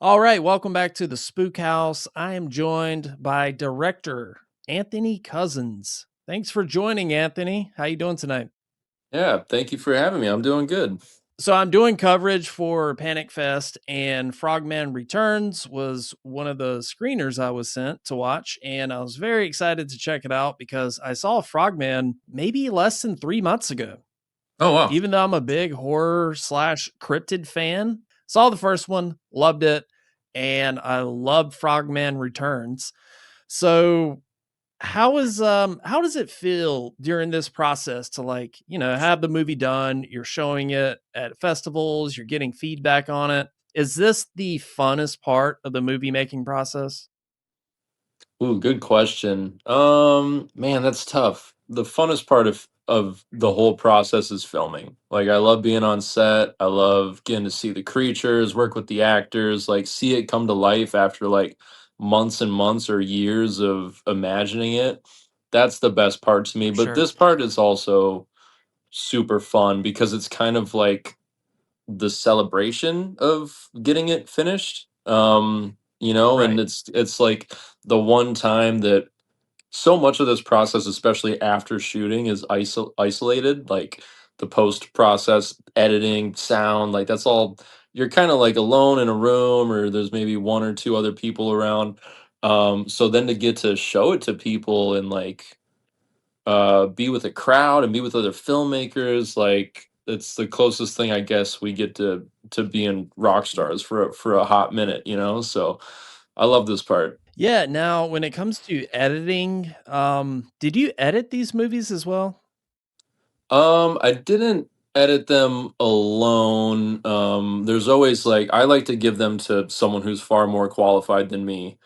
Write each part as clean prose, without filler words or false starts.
All right, welcome back to the Spook House. I am joined by director Anthony Cousins. Thanks for joining, Anthony. How you doing tonight? Yeah, thank you for having me. I'm doing good. So I'm doing coverage for Panic Fest, and Frogman Returns was one of the screeners I was sent to watch, and I was very excited to check it out because I saw Frogman maybe less than 3 months ago. Oh wow. Even though I'm a big horror slash cryptid fan, saw the first one, loved it, and I loved Frogman Returns. So how does it feel during this process to have the movie done, you're showing it at festivals, you're getting feedback on it? Is this the funnest part of the movie making process? Ooh, good question. Man, that's tough. The funnest part of the whole process is filming. Like I love being on set. I love getting to see the creatures, work with the actors, like see it come to life after like months and months or years of imagining it. That's the best part to me. But Sure. this part is also super fun because it's kind of like the celebration of getting it finished. And Right. it's like the one time that so much of this process, especially after shooting, is isolated. Like the post process, editing, sound, like that's all. You're kind of like alone in a room, or there's maybe one or two other people around. So then to get to show it to people and like be with a crowd and be with other filmmakers, like it's the closest thing I guess we get to being rock stars for a hot minute, so I love this part. Yeah, now when it comes to editing, did you edit these movies as well? I didn't edit them alone. There's always like I like to give them to someone who's far more qualified than me,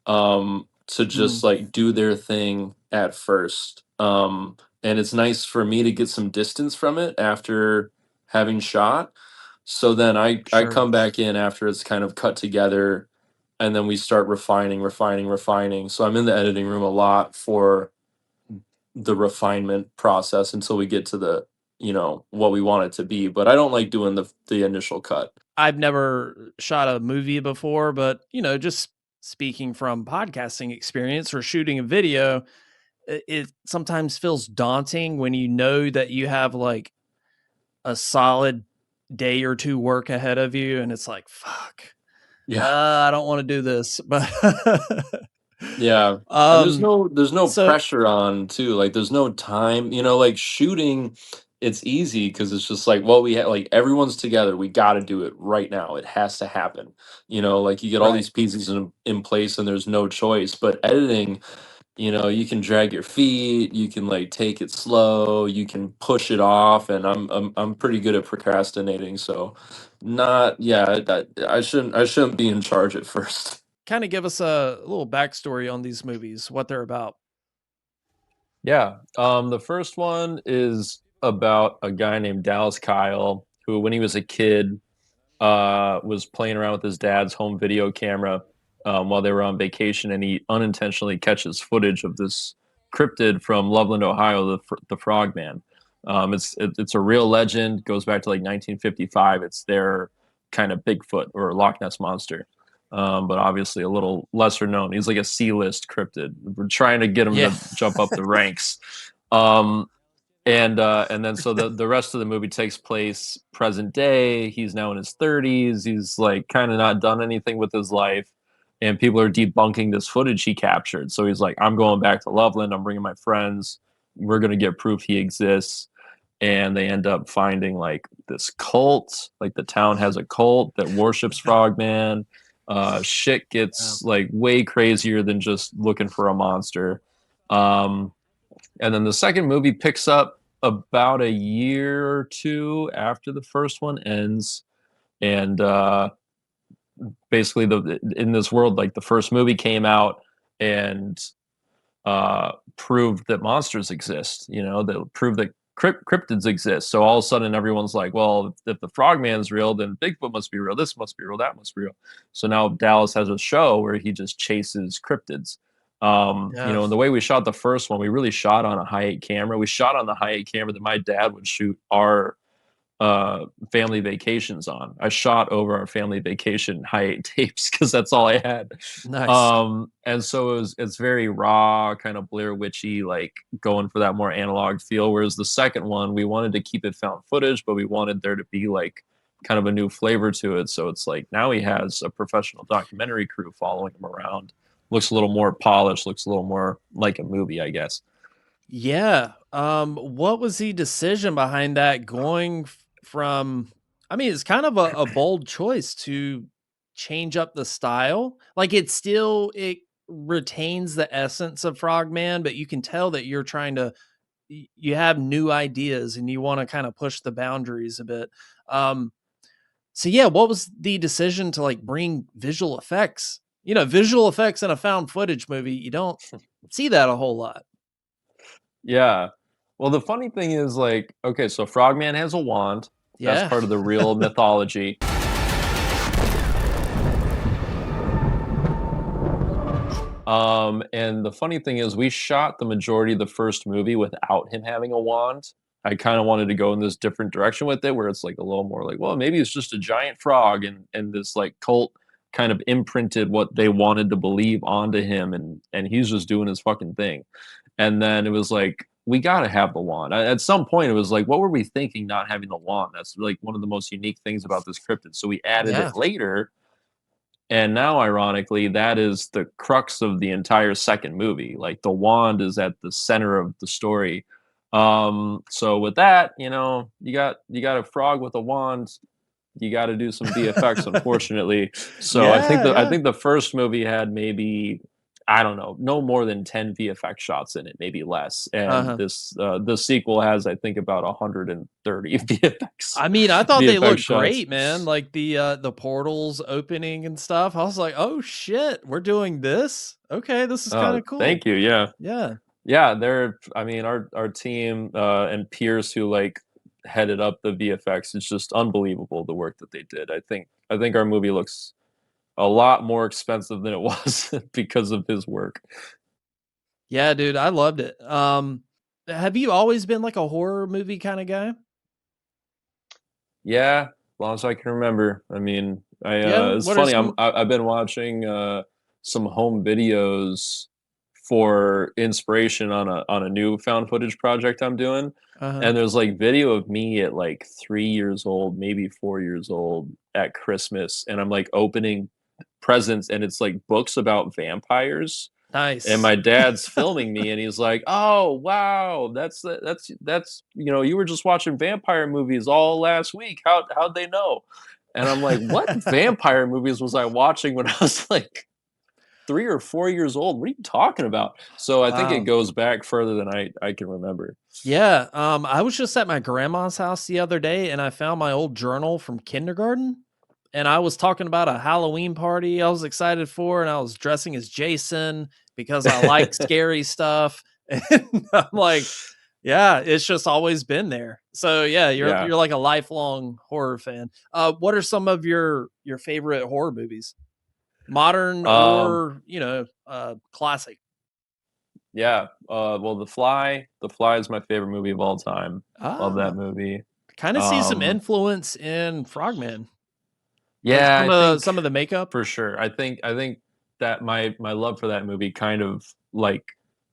to Hmm, just like do their thing at first. And it's nice for me to get some distance from it after having shot. So then I sure. come back in after it's kind of cut together, and then we start refining, refining, refining. So I'm in the editing room a lot for the refinement process until we get to the what we want it to be, but I don't like doing the initial cut. I've never shot a movie before, but just speaking from podcasting experience or shooting a video, it sometimes feels daunting when you know that you have like a solid day or two work ahead of you, and it's like, fuck, Yeah. I don't want to do this, but Yeah, and um, there's no so pressure on too, like there's no time, like shooting. It's easy because it's just like, well, we have like everyone's together, we got to do it right now, it has to happen, like you get all right. these pieces in place and there's no choice. But editing, you can drag your feet, you can like take it slow, you can push it off, and I'm pretty good at procrastinating, so not yeah, that I shouldn't be in charge at first. Kind of give us a little backstory on these movies, what they're about. Yeah. The first one is about a guy named Dallas Kyle who, when he was a kid, was playing around with his dad's home video camera while they were on vacation, and he unintentionally catches footage of this cryptid from Loveland, Ohio, the Frogman. It's a real legend. Goes back to like 1955. It's their kind of Bigfoot or Loch Ness monster, but obviously a little lesser known. He's like a C-list cryptid. We're trying to get him Yeah. to jump up the ranks. Um, and then so the rest of the movie takes place present day. He's now in his 30s. He's like kind of not done anything with his life, and people are debunking this footage he captured. So he's like, I'm going back to Loveland. I'm bringing my friends. We're gonna get proof he exists. And they end up finding like this cult. Like the town has a cult that worships Frogman. Shit Wow. gets like way crazier than just looking for a monster. Um, and then the second movie picks up about a year or two after the first one ends. And basically, the in this world, like the first movie came out and proved that monsters exist. That proved that cryptids exist. So all of a sudden, everyone's like, "Well, if the Frogman's real, then Bigfoot must be real. This must be real. That must be real." So now Dallas has a show where he just chases cryptids. Yeah. And the way we shot the first one, we really shot on a high eight camera. We shot on the high eight camera that my dad would shoot our family vacations on. I shot over our family vacation high 8 tapes because that's all I had. Nice. And so it's very raw, kind of Blair Witchy, like going for that more analog feel. Whereas the second one, we wanted to keep it found footage, but we wanted there to be like kind of a new flavor to it. So it's like now he has a professional documentary crew following him around. Looks a little more polished, looks a little more like a movie, I guess. Yeah. What was the decision behind that going from, I mean, it's kind of a bold choice to change up the style. Like it retains the essence of Frogman, but you can tell that you're trying to you have new ideas and you want to kind of push the boundaries a bit. Um, so yeah, what was the decision to like bring visual effects? You know, visual effects in a found footage movie, you don't see that a whole lot. Yeah. Well, the funny thing is, like, okay, so Frogman has a wand. That's Yeah. part of the real mythology. And the funny thing is, we shot the majority of the first movie without him having a wand. I kind of wanted to go in this different direction with it, where it's like a little more like, well, maybe it's just a giant frog, and this like cult kind of imprinted what they wanted to believe onto him, and he's just doing his fucking thing. And then it was like, we got to have the wand. At some point, it was like, what were we thinking not having the wand? That's like one of the most unique things about this cryptid. So we added Yeah. it later, and now, ironically, that is the crux of the entire second movie. Like the wand is at the center of the story. So with that, you got a frog with a wand. You got to do some VFX, unfortunately. So I think Yeah, the I yeah. think the first movie had maybe, I don't know, no more than 10 VFX shots in it, maybe less. And Uh-huh. the sequel has, I think, about 130 VFX I mean, I thought they VFX looked shots. great, man. Like the portals opening and stuff. I was like, "Oh shit, we're doing this? Okay, this is kind of cool." Thank you. Yeah. Yeah. Yeah, I mean, our team, and peers who, like, headed up the VFX, it's just unbelievable the work that they did. I think our movie looks a lot more expensive than it was because of his work. Yeah, dude, I loved it. Have you always been like a horror movie kind of guy? Yeah, as long as I can remember. I mean, Yeah. it's What are funny, some I've been watching, some home videos for inspiration on a new found footage project I'm doing, uh-huh. and there's, like, video of me at, like, 3 years old, maybe 4 years old at Christmas, and I'm, like, opening presents, and it's, like, books about vampires, and Nice. my dad's filming me, and he's like, "Oh, wow, that's you were just watching vampire movies all last week. How'd they know?" And I'm like, "What vampire movies was I watching when I was, like, 3 or 4 years old? What are you talking about?" So I think it Wow. goes back further than I can remember. Yeah, I was just at my grandma's house the other day and I found my old journal from kindergarten and I was talking about a Halloween party I was excited for and I was dressing as Jason because I like scary stuff. And I'm like, yeah, it's just always been there. So yeah, Yeah, you're like a lifelong horror fan. What are some of your favorite horror movies? Modern um, or, classic? yeah, well, The Fly is my favorite movie of all time. Love that Ah, movie. kind of see some Um, influence in Frogman. Like yeah, I think some of the makeup? for sure. I think that my love for that movie kind of, like,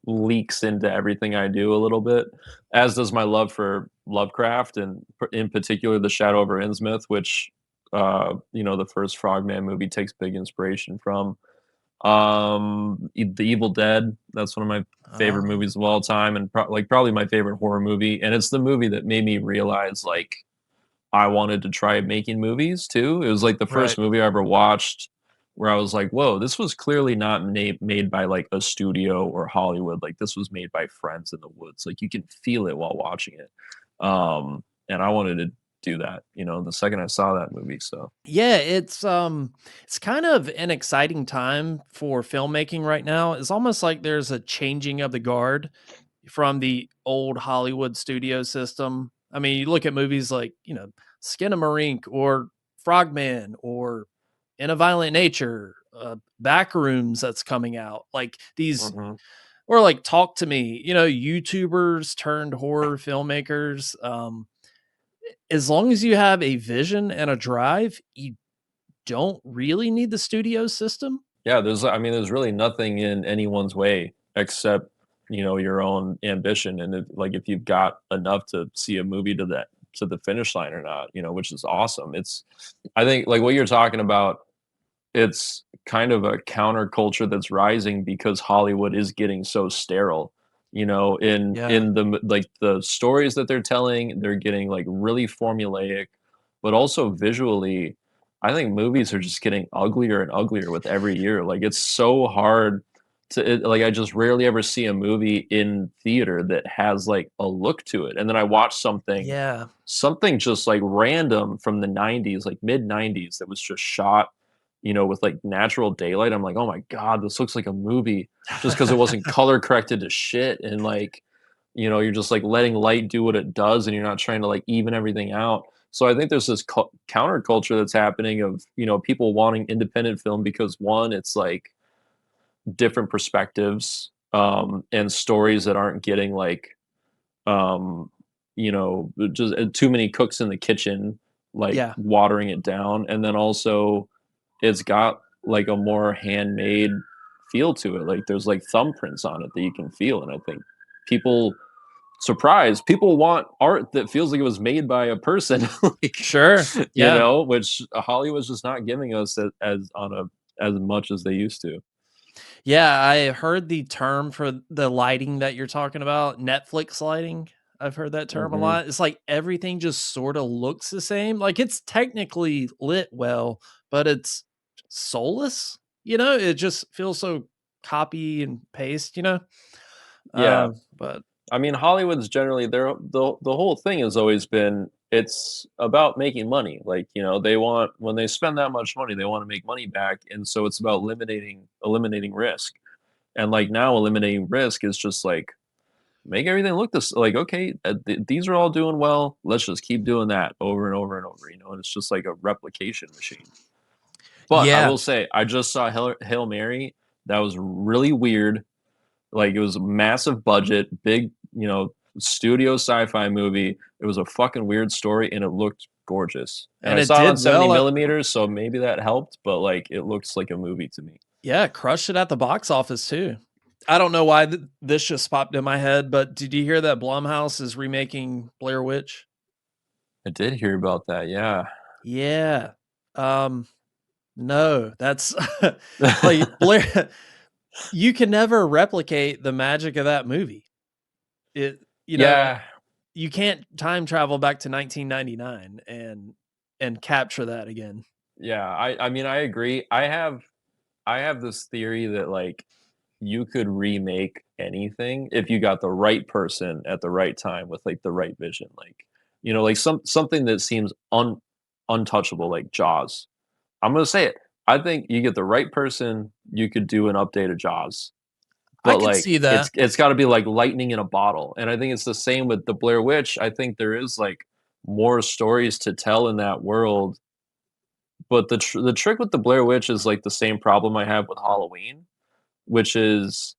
leaks into everything I do a little bit, as does my love for Lovecraft, and in particular The Shadow over Innsmouth, which, the first Frogman movie takes big inspiration from. The Evil Dead, that's one of my favorite Oh, movies of all time, and probably my favorite horror movie, and it's the movie that made me realize, like, I wanted to try making movies too. It was like the right. first movie I ever watched where I was like, "Whoa, this was clearly not made by, like, a studio or Hollywood. Like, this was made by friends in the woods. Like, you can feel it while watching it." And I wanted to do that, the second I saw that movie. So Yeah, it's kind of an exciting time for filmmaking right now. It's almost like there's a changing of the guard from the old Hollywood studio system. I mean, you look at movies like, Skinamarink or Frogman or In a Violent Nature, Backrooms that's coming out. Like these mhm. or like Talk to Me, YouTubers turned horror filmmakers. as long as you have a vision and a drive, you don't really need the studio system. Yeah, there's really nothing in anyone's way except, your own ambition. And like, if you've got enough to see a movie to the finish line or not, which is awesome. I think like what you're talking about, it's kind of a counterculture that's rising because Hollywood is getting so sterile. In Yeah. like the stories that they're telling, they're getting like really formulaic, but also visually, I think movies are just getting uglier and uglier with every year. Like it's so hard like I just rarely ever see a movie in theater that has like a look to it. And then I watch Yeah. something just like random from the 90s, like mid 90s, that was just shot, with like natural daylight. I'm like, oh my God, this looks like a movie, just because it wasn't color corrected to shit. And like, you're just like letting light do what it does, and you're not trying to like even everything out. So I think there's this counterculture that's happening of, people wanting independent film because, one, it's like different perspectives, and stories that aren't getting like, um, just too many cooks in the kitchen, like Yeah. watering it down. And then also it's got like a more handmade feel to it. Like there's like thumbprints on it that you can feel. And I think people people want art that feels like it was made by a person, like, Sure. Yeah. which Hollywood's just not giving us as much as they used to. Yeah, I heard the term for the lighting that you're talking about, Netflix lighting. I've heard that term a Hmm. lot. It's like everything just sort of looks the same. Like it's technically lit well, but it's soulless. It just feels so copy and paste. Yeah. But I mean, Hollywood's generally the whole thing has always been it's about making money. Like, they want when they spend that much money, they want to make money back, and so it's about eliminating risk. And like now, eliminating risk is just like make everything look this like okay, these are all doing well. Let's just keep doing that over and over and over. And it's just like a replication machine. But I yeah, will say, I just saw Hail Mary. That was really weird. Like it was a massive budget, big, studio sci-fi movie. It was a fucking weird story and it looked gorgeous. And and I it saw it on did 70 well. millimeters, so maybe that helped, but like it looks like a movie to me. Yeah, crushed it at the box office too. I don't know why this just popped in my head, but did you hear that Blumhouse is remaking Blair Witch? I did hear about that, yeah. Yeah. Um, no, that's like Blair. You can never replicate the magic of that movie. It, you know, Yeah, you can't time travel back to 1999 and capture that again. yeah. I mean, I agree. I have this theory that like you could remake anything if you got the right person at the right time with like the right vision. Like, like something that seems untouchable, like Jaws. I'm gonna say it. I think you get the right person, you could do an update of Jaws. I But could like see that. it's got to be like lightning in a bottle. And I think it's the same with the Blair Witch. I think there is like more stories to tell in that world. But the trick with the Blair Witch is like the same problem I have with Halloween, which is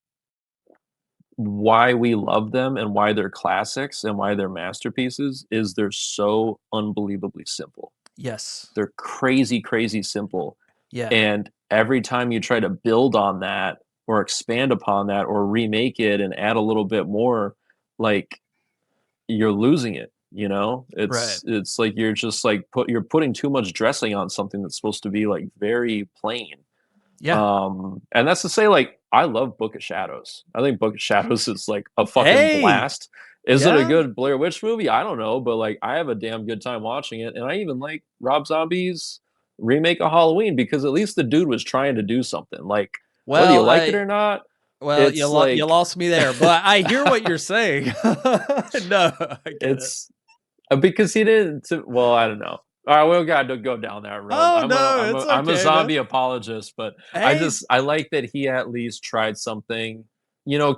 why we love them and why they're classics and why they're masterpieces is they're so unbelievably simple. Yes. They're crazy, crazy simple. Yeah. And every time you try to build on that or expand upon that or remake it and add a little bit more, like you're losing it, Right. It's like you're just like you're putting too much dressing on something that's supposed to be like very plain. Yeah. And that's to say, like, I love Book of Shadows. I think Book of Shadows is like a fucking Hey. blast. Is it a Yeah. good Blair Witch movie? I don't know, but like I have a damn good time watching it. And I even like Rob Zombie's remake of Halloween because at least the dude was trying to do something. Like, whether you Well, like it I or not, well, it's you like lost me there, but I hear what you're saying. No, I get it. it's because he didn't well, I don't know. All right, we got to go down that road. Oh, no, it's I'm a okay, man. zombie apologist, but Hey. I like that he at least tried something,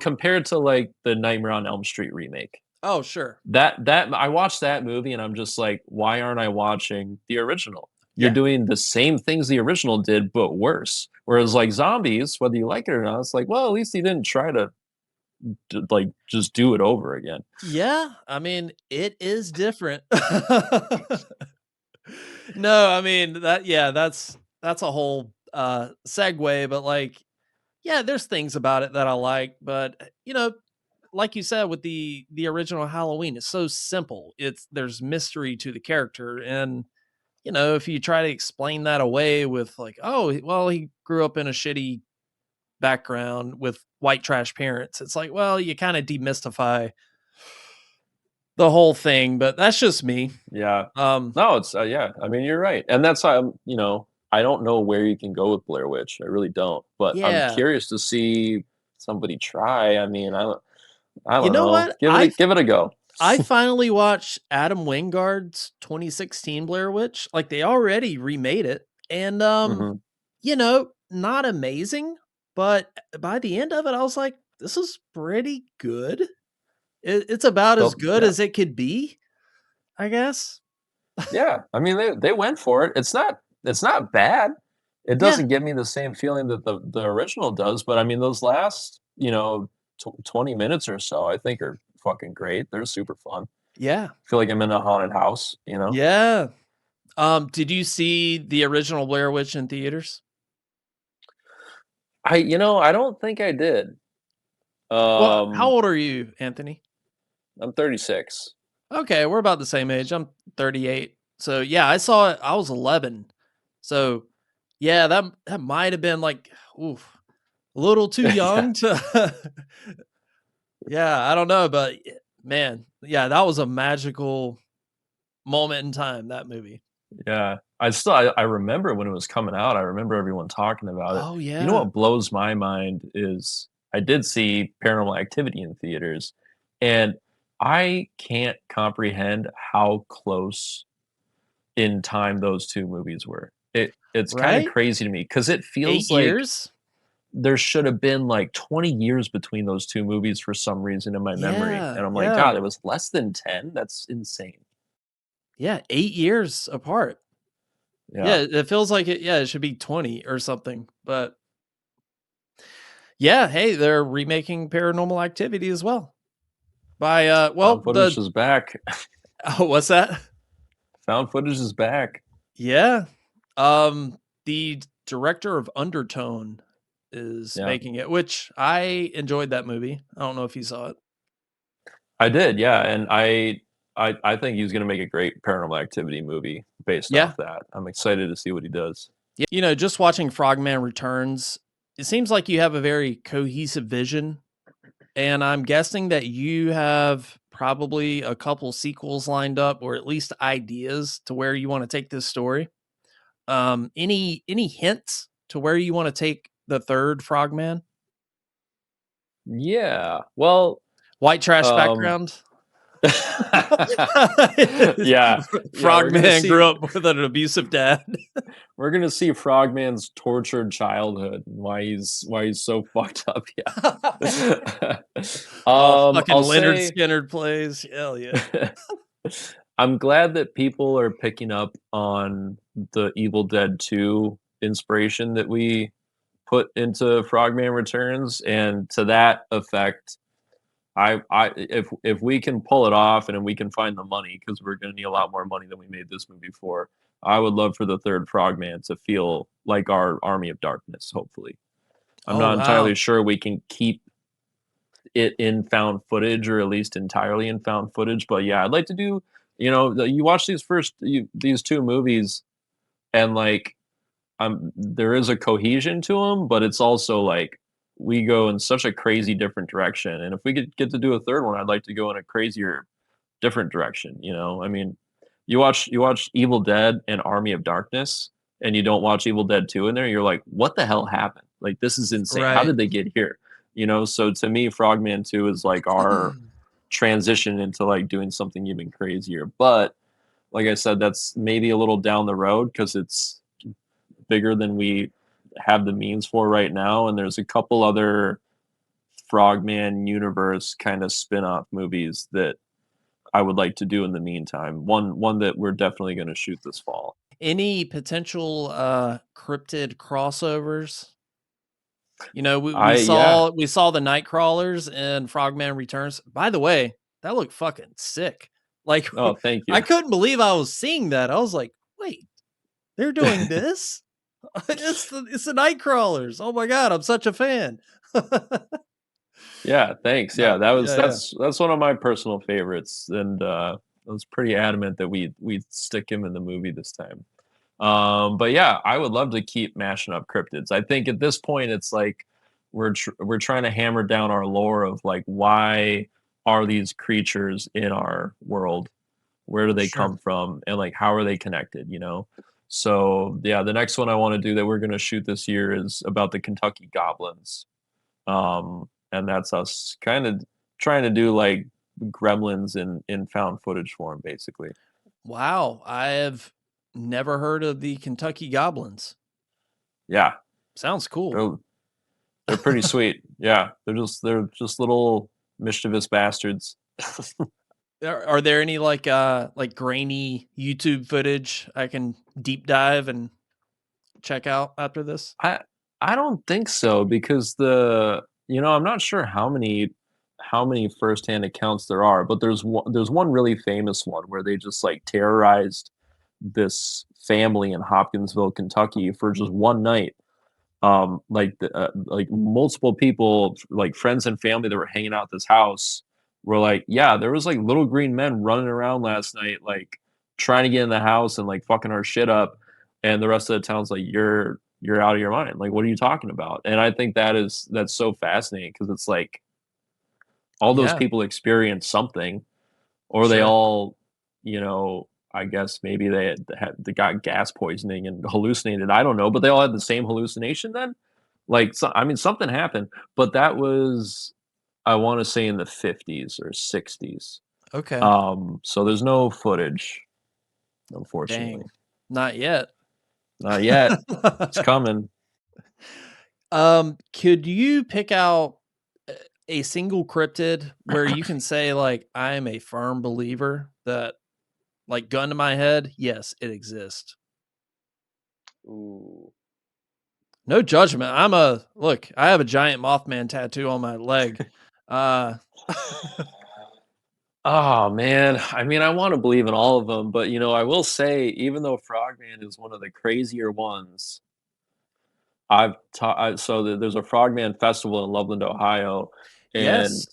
compared to like the Nightmare on Elm Street remake. Oh, sure. That I watched that movie and I'm just like, why aren't I watching the original? You're Yeah. doing the same things the original did, but worse. Whereas like zombies, whether you like it or not, it's like, well, at least he didn't try to like just do it over again. Yeah, I mean, it is different. No, I mean, that's a whole, segue, but, like, yeah, there's things about it that I like, but, like you said with the original Halloween, it's so simple. There's mystery to the character, and, if you try to explain that away with, like, "Oh, well, he grew up in a shitty background with white trash parents," it's like, well, you kinda demystify the whole thing, but that's just me. Yeah. Um, No, it's yeah. I mean, you're right, and that's how I don't know where you can go with Blair Witch. I really don't, but I'm yeah. curious to see somebody try. I mean, I You don't know know. what? I Give it a go. I finally watched Adam Wingard's 2016 Blair Witch. Like, they already remade it, and, Hmm. not amazing, but by the end of it, I was like, "This is pretty good." It's about as So good yeah, as it could be, I guess. yeah. I mean, they went for it. It's not bad. It Yeah, doesn't give me the same feeling that the original does, but I mean, those last 20 minutes or so, I think are fucking great. They're super fun. yeah, Feel like I'm in a haunted house. You know. yeah. Did you see the original Blair Witch in theaters? I don't think I did. Well, how Um, old are you, Anthony? I'm 36. Okay, we're about the same age. I'm 38. So yeah, I saw it. I was 11. So yeah, that might have been like, oof, a little too Yeah, young to. Yeah, I don't know, but man, yeah, that was a magical moment in time. That movie. yeah. I remember when it was coming out. I remember everyone talking about it. Oh You know yeah, what blows my mind is I did see Paranormal Activity in theaters, and I can't comprehend how close in time those 2 movies were. It's kinda right? crazy to me because it Eight feels like years. there should have been, like, 20 years between those 2 movies for some reason in my memory, Yeah, and I'm like, yeah, "God, it was less than 10? That's insane." yeah. 8 years apart. Yeah, Yeah, it feels like it. Yeah, it should be 20 or something. But yeah, hey, they're remaking Paranormal Activity as well. By, found footage is back. oh, what's that? Found footage is back. Yeah. The director of Undertone is Yeah. making it, which I enjoyed that movie. I don't know if you saw it. I did, yeah, and I think he's gonna make a great Paranormal Activity movie based Yeah. off that. I'm excited to see what he does. Yeah. Just watching Frogman Returns, it seems like you have a very cohesive vision. And I'm guessing that you have probably a couple sequels lined up, or at least ideas to where you want to take this story. Any hints to where you want to take the third Frogman? Yeah, well, White trash um background. Yeah, yeah, Frogman grew up with an abusive dad. we're gonna see Frogman's tortured childhood and why he's so fucked up, yeah. Oh, fucking I'll Leonard say Skinner plays. Hell yeah. I'm glad that people are picking up on the Evil Dead 2 inspiration that we put into Frogman Returns, and to that effect, I if we can pull it off and we can find the money, because 'cause we're gonna need a lot more money than we made this movie for, I would love for the 3rd Frogman to feel like our Army of Darkness, hopefully. I'm Oh not wow. entirely sure we can keep it in found footage or at least entirely in found footage, but yeah, I'd like to do you watch these 2 movies and, like, there is a cohesion to them, but it's also like we go in such a crazy different direction. And if we could get to do a third one, I'd like to go in a crazier, different direction. I mean, you watch Evil Dead and Army of Darkness, and you don't watch Evil Dead 2 in there, you're like, what the hell happened? Like, this is insane. How Right. did they get here? So to me, Frogman 2 is like our transition into like doing something even crazier. But like I said, that's maybe a little down the road because it's bigger than we have the means for right now. And there's a couple other Frogman universe kind of spin-off movies that I would like to do in the meantime. One that we're definitely going to shoot this fall. Any potential cryptid crossovers? You know, we I yeah. saw the night crawlers in Frogman Returns. By the way, that looked fucking sick. Like, Oh, thank I you. couldn't believe I was seeing that. I was like, "Wait, they're doing this? It's the night crawlers. Oh my god, I'm such a fan." Yeah, thanks. No, Yeah, that was yeah, yeah. that's one of my personal favorites, and I was pretty adamant that we stick him in the movie this time. But yeah, I would love to keep mashing up cryptids. I think at this point, it's like we're trying to hammer down our lore of like why are these creatures in our world? Where do they Sure. come from? And like how are they connected? So yeah, the next one I want to do that we're going to shoot this year is about the Kentucky goblins. And that's us kind of trying to do like gremlins in found footage form, basically. Wow, I have never heard of the Kentucky Goblins. Yeah, Sounds cool. they're they're pretty sweet. Yeah, they're just little mischievous bastards. Are there any like grainy YouTube footage I can deep dive and check out after this? I I don't think so because I'm not sure how many firsthand accounts there are, but there's one really famous one where they just like terrorized this family in Hopkinsville, Kentucky for just one night. Like multiple people, like friends and family that were hanging out at this house were like, yeah, there was like little green men running around last night, like trying to get in the house and like fucking our shit up. And the rest of the town's like, you're out of your mind. Like, what are you talking about? And I think that's so fascinating because it's like all those Yeah, people experience something, or they sure. all, I guess maybe they got gas poisoning and hallucinated. I don't know, but they all had the same hallucination then. Like, I mean, something happened, but that was, I want to say, in the 50s or 60s. Okay. So there's no footage, unfortunately. Dang. Not yet. Not yet. It's coming. Could you pick out a single cryptid where you can say like I am a firm believer that like gun to my head, yes, it exists. Ooh. No judgment. I have a giant Mothman tattoo on my leg. Uh Oh man, I mean, I want to believe in all of them, but I will say, even though Frogman is one of the crazier ones, there's a Frogman festival in Loveland, Ohio, and yes.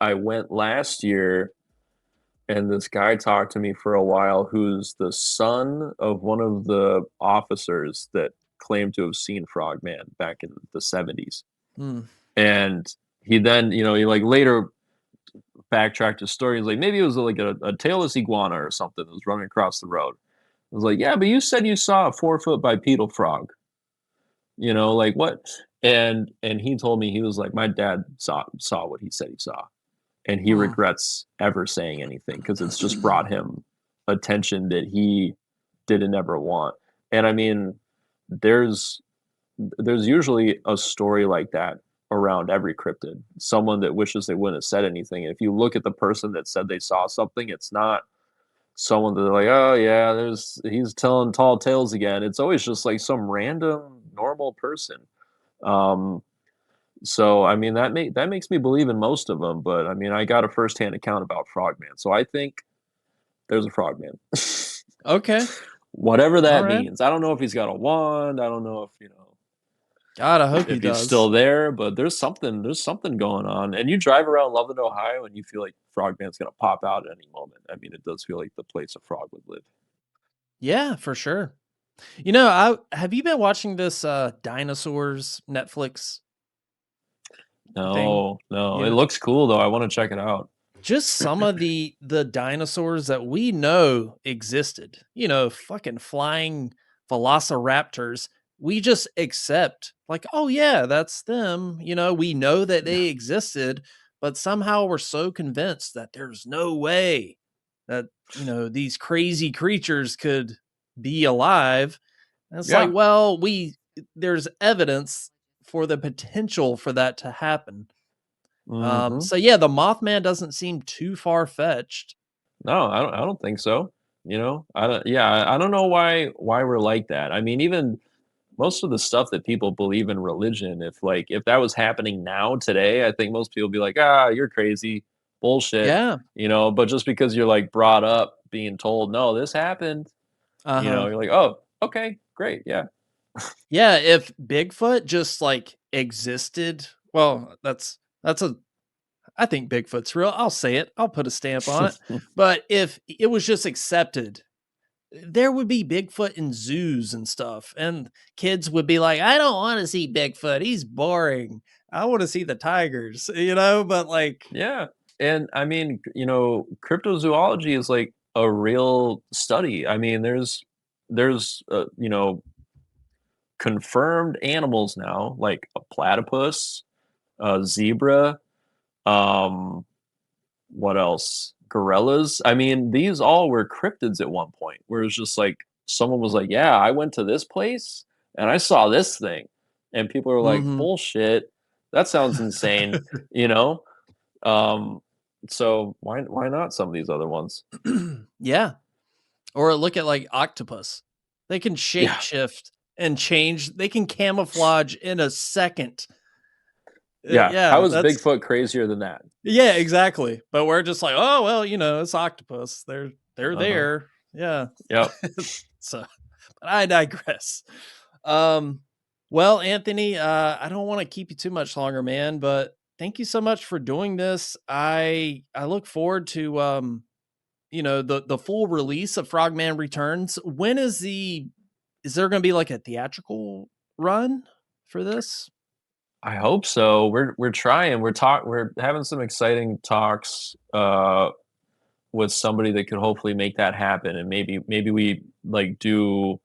I went last year, and this guy talked to me for a while, who's the son of one of the officers that claimed to have seen Frogman back in the 70s. Hmm. And he then, he like later backtracked his story. He's like, maybe it was like a tailless iguana or something that was running across the road. I was like, yeah, but you said you saw a 4 foot bipedal frog. Like what? And he told me, he was like, my dad saw what he said he saw, and he Hmm. regrets ever saying anything because it's just brought him attention that he didn't ever want. And I mean, there's there's usually a story like that around every cryptid. Someone that wishes they wouldn't have said anything. If you look at the person that said they saw something, it's not someone that they're like, oh yeah, he's telling tall tales again. It's always just like some random normal person. Um, so I mean that makes me believe in most of them. But I mean, I got a firsthand account about Frogman, so I think there's a Frogman. Okay. Whatever All that right. means. I don't know if he's got a wand. I don't know God, I hope he if he's does. still there, but there's something going on. And you drive around Loveland, Ohio, and you feel like Frogman's gonna pop out at any moment. I mean, it does feel like the place a frog would live. Yeah, for sure. You know, I have you been watching this dinosaurs Netflix thing? No, no, it Yeah. looks cool though. I want to check it out. Just some of the dinosaurs that we know existed. You know, fucking flying velociraptors. We just accept like, oh yeah, that's them. You know, we know that Yeah, they existed, but somehow we're so convinced that there's no way that, these crazy creatures could be alive. And it's like, yeah. well, there's evidence for the potential for that to happen. Hmm. So yeah, the Mothman doesn't seem too far fetched. No, I don't think so. I don't. Yeah, I don't know why we're like that. I mean, even most of the stuff that people believe in religion, if that was happening now today, I think most people would be like, ah, you're crazy, bullshit, Yeah. but just because you're like brought up being told, no, this happened, Uh-huh. you're like, oh, okay, great, yeah. Yeah, if Bigfoot just, like, existed, well, that's a I think Bigfoot's real. I'll say it. I'll put a stamp on it. But if it was just accepted, there would be Bigfoot in zoos and stuff, and kids would be like, "I don't wanna see Bigfoot. He's boring. I wanna see the tigers," you know? But, like Yeah, and I mean, cryptozoology is like a real study. I mean, there's confirmed animals now, like a platypus, a zebra, um, what else? Gorillas. I mean, these all were cryptids at one point, where it's just like someone was like, "Yeah, I went to this place and I saw this thing," and people are like, Mhm. "Bullshit, that sounds insane," you know. Um, so why not some of these other ones? Yeah. Or look at, like, octopus. They can Yeah, shapeshift and change they can camouflage in a second. yeah. Yeah, How is that's Bigfoot crazier than that? yeah, exactly. But we're just like, "Oh, well, it's octopus. They're Uh huh. there." Yeah. Yep. So, but I digress. Um, well, Anthony, I don't want to keep you too much longer, man, but thank you so much for doing this. I look forward to the full release of Frogman Returns. When is there going to be like a theatrical run for this? I hope so. We're trying. We're having some exciting talks with somebody that could hopefully make that happen, and maybe we like do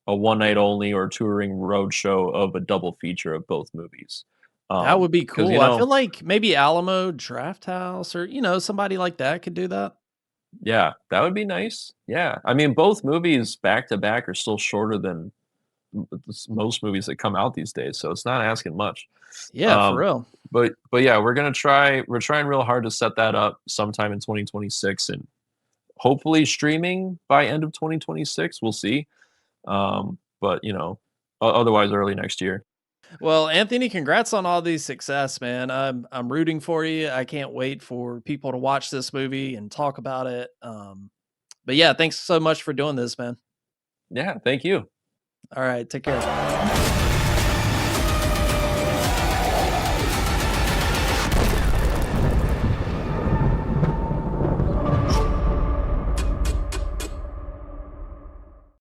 a one night only or touring road show of a double feature of both movies. That would be Because cool. I feel like maybe Alamo Draft House or somebody like that could do that. yeah, that would be nice. Yeah, I mean both movies back to back are still shorter than most movies that come out these days, so it's not asking much. Yeah, for Um, real. but yeah, we're trying real hard to set that up sometime in 2026 and hopefully streaming by end of 2026. We'll see. But otherwise early next year. Well, Anthony, congrats on all these success, man. I'm rooting for you. I can't wait for people to watch this movie and talk about it. But yeah, thanks so much for doing this, man. Yeah, thank you. All right, take care.